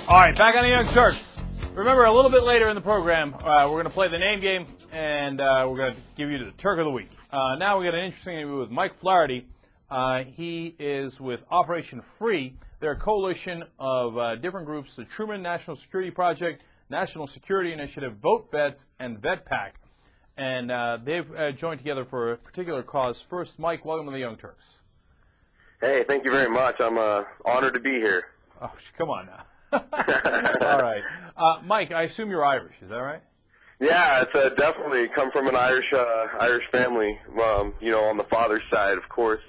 All right, back on the Young Turks. Remember, a little bit later in the program, we're going to play the name game, and we're going to give you the Turk of the Week. Now we got an interesting interview with Mike Flaherty. He is with Operation Free. They're a coalition of different groups, the Truman National Security Project, National Security Initiative, Vote Vets, and VetPAC. And they've joined together for a particular cause. First, Mike, welcome to the Young Turks. Hey, thank you very much. I'm honored to be here. Oh, come on now. All right. Mike, I assume you're Irish, is that right? Yeah, it's definitely come from an Irish family, on the father's side, of course,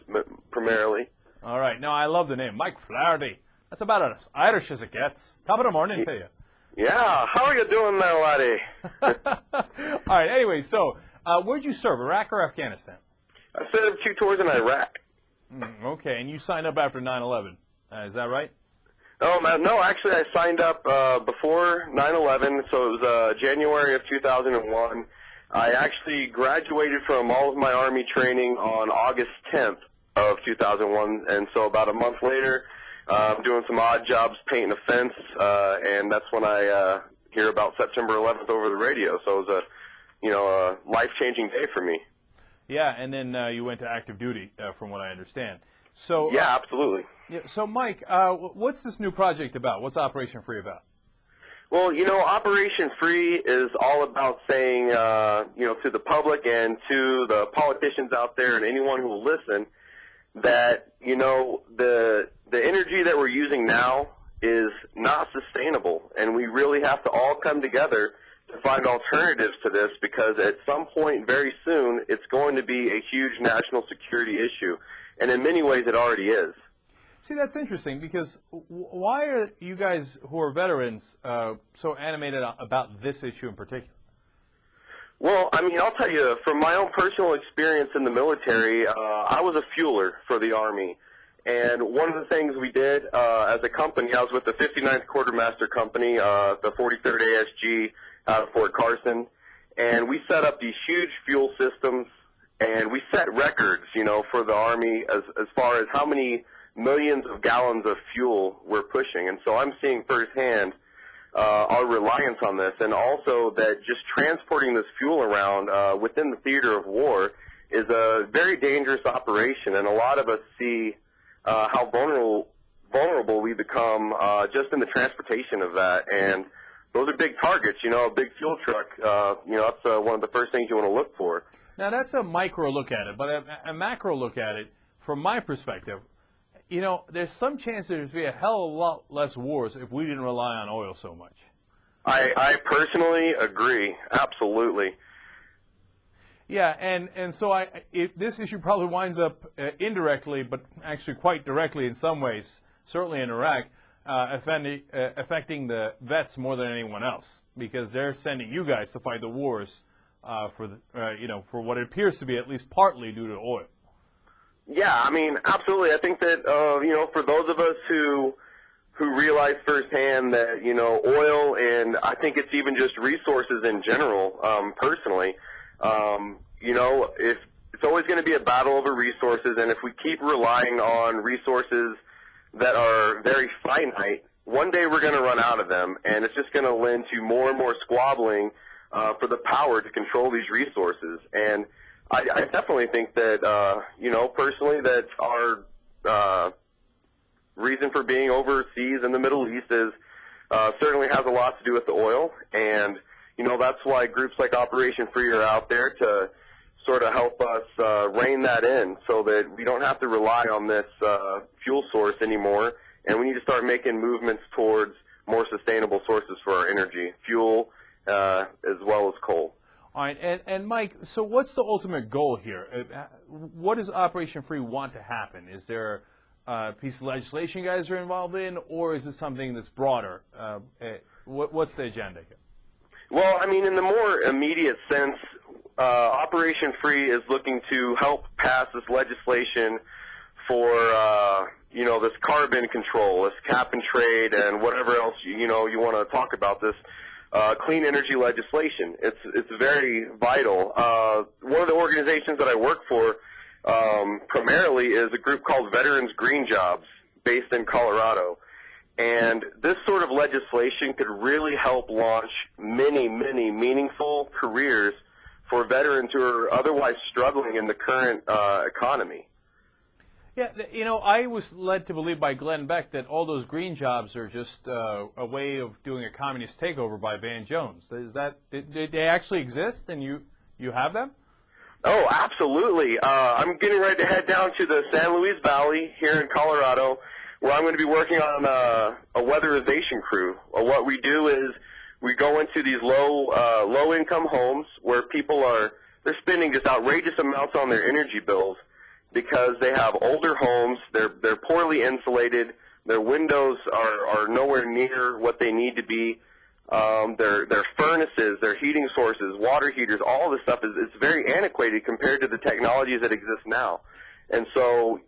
primarily. All right. No, I love the name, Mike Flaherty. That's about as Irish as it gets. Top of the morning to you. Yeah, how are you doing there, laddie? All right, anyway, so where'd you serve, Iraq or Afghanistan? I served 2 tours in Iraq. Okay, and you signed up after 9/11. Is that right? Oh, no, actually I signed up before 9/11, so it was January of 2001. I actually graduated from all of my Army training on August 10th of 2001, and so about a month later, I'm doing some odd jobs painting a fence, and that's when I hear about September 11th over the radio. So it was a life-changing day for me. Yeah, and then you went to active duty, from what I understand. So yeah, absolutely. Yeah, so Mike, what's this new project about? What's Operation Free about? Well, Operation Free is all about saying, to the public and to the politicians out there and anyone who will listen, that the energy that we're using now is not sustainable, and we really have to all come together to find alternatives to this, because at some point very soon it's going to be a huge national security issue, and in many ways it already is. See, that's interesting, because why are you guys who are veterans so animated about this issue in particular? Well, I mean, I'll tell you, from my own personal experience in the military, I was a fueler for the Army. And one of the things we did as a company, I was with the 59th Quartermaster Company, the 43rd ASG out of Fort Carson, and we set up these huge fuel systems, and we set records, for the Army as far as how many millions of gallons of fuel we're pushing. And so I'm seeing firsthand our reliance on this, and also that just transporting this fuel around within the theater of war is a very dangerous operation, and a lot of us see how vulnerable we become just in the transportation of that. And those are big targets, a big fuel truck, that's one of the first things you want to look for. Now, that's a micro look at it, but a macro look at it, from my perspective, there's some chance there's be a hell of a lot less wars if we didn't rely on oil so much. I personally agree, absolutely. Yeah, and so this issue probably winds up indirectly, but actually quite directly in some ways, certainly in Iraq, affecting the vets more than anyone else, because they're sending you guys to fight the wars for what it appears to be at least partly due to oil. Yeah, I mean, absolutely. I think that for those of us who realize firsthand that oil, and I think it's even just resources in general, personally, if it's always going to be a battle over resources, and if we keep relying on resources that are very finite, one day we're going to run out of them, and it's just going to lend to more and more squabbling for the power to control these resources. And I definitely think that, personally, that our reason for being overseas in the Middle East is certainly has a lot to do with the oil, and that's why groups like Operation Free are out there to sort of help us rein that in, so that we don't have to rely on this fuel source anymore, and we need to start making movements towards more sustainable sources for our energy, fuel as well as coal. All right, and Mike, so what's the ultimate goal here? What does Operation Free want to happen? Is there a piece of legislation you guys are involved in, or is it something that's broader? What's the agenda here? Well, I mean, in the more immediate sense, Operation Free is looking to help pass this legislation for, this carbon control, this cap and trade, and whatever else, you want to talk about this. Clean energy legislation. It's very vital. One of the organizations that I work for primarily is a group called Veterans Green Jobs, based in Colorado. And this sort of legislation could really help launch many, many meaningful careers for veterans who are otherwise struggling in the current economy. Yeah, you know, I was led to believe by Glenn Beck that all those green jobs are just a way of doing a communist takeover by Van Jones. Did they actually exist, and you have them? Oh, absolutely. I'm getting ready to head down to the San Luis Valley here in Colorado, where I'm going to be working on a weatherization crew. What we do is we go into these low-income homes where they're spending just outrageous amounts on their energy bills because they have older homes, they're poorly insulated, their windows are nowhere near what they need to be. Their furnaces, their heating sources, water heaters, all this stuff is very antiquated compared to the technologies that exist now. And so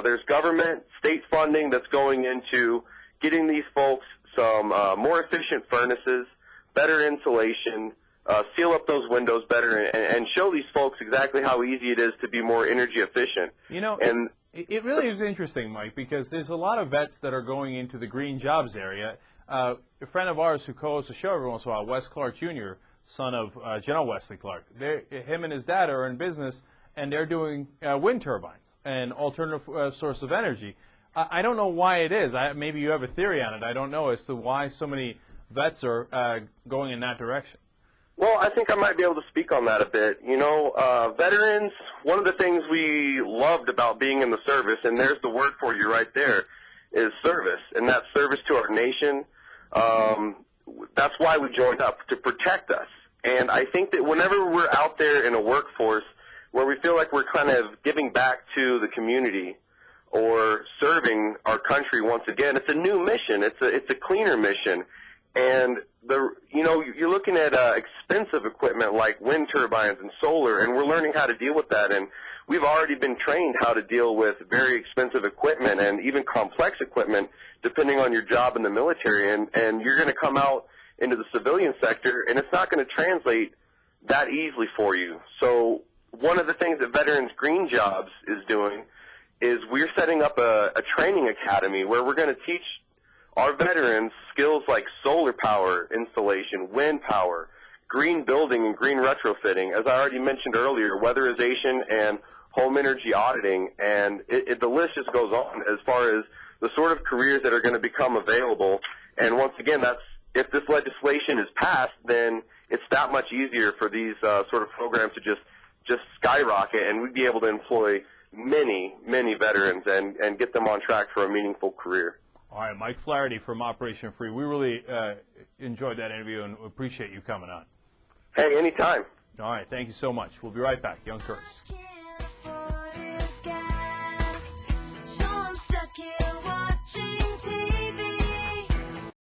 there's government, state funding that's going into getting these folks some more efficient furnaces, better insulation, seal up those windows better, and show these folks exactly how easy it is to be more energy efficient. You know, it really is interesting, Mike, because there's a lot of vets that are going into the green jobs area. A friend of ours who co-hosts a show every once in a while, Wes Clark Jr., son of General Wesley Clark, him and his dad are in business, and they're doing wind turbines and alternative source of energy. I don't know why it is. Maybe you have a theory on it. I don't know as to why so many vets are going in that direction. Well, I think I might be able to speak on that a bit. You know, veterans, one of the things we loved about being in the service, and there's the word for you right there, is service, and that's service to our nation. That's why we joined up, to protect us. And I think that whenever we're out there in a workforce where we feel like we're kind of giving back to the community or serving our country once again, it's a new mission. It's a cleaner mission. And you're looking at expensive equipment like wind turbines and solar, and we're learning how to deal with that. And we've already been trained how to deal with very expensive equipment and even complex equipment, depending on your job in the military. And you're going to come out into the civilian sector, and it's not going to translate that easily for you. So one of the things that Veterans Green Jobs is doing is we're setting up a training academy where we're going to teach our veterans skills like solar power installation, wind power, green building and green retrofitting, as I already mentioned earlier, weatherization and home energy auditing, and the list just goes on as far as the sort of careers that are going to become available. And once again, if this legislation is passed, then it's that much easier for these sort of programs to just skyrocket, and we'd be able to employ many, many veterans and get them on track for a meaningful career. All right, Mike Flaherty from Operation Free. We really enjoyed that interview and appreciate you coming on. Hey, anytime. All right, thank you so much. We'll be right back. Young Turks.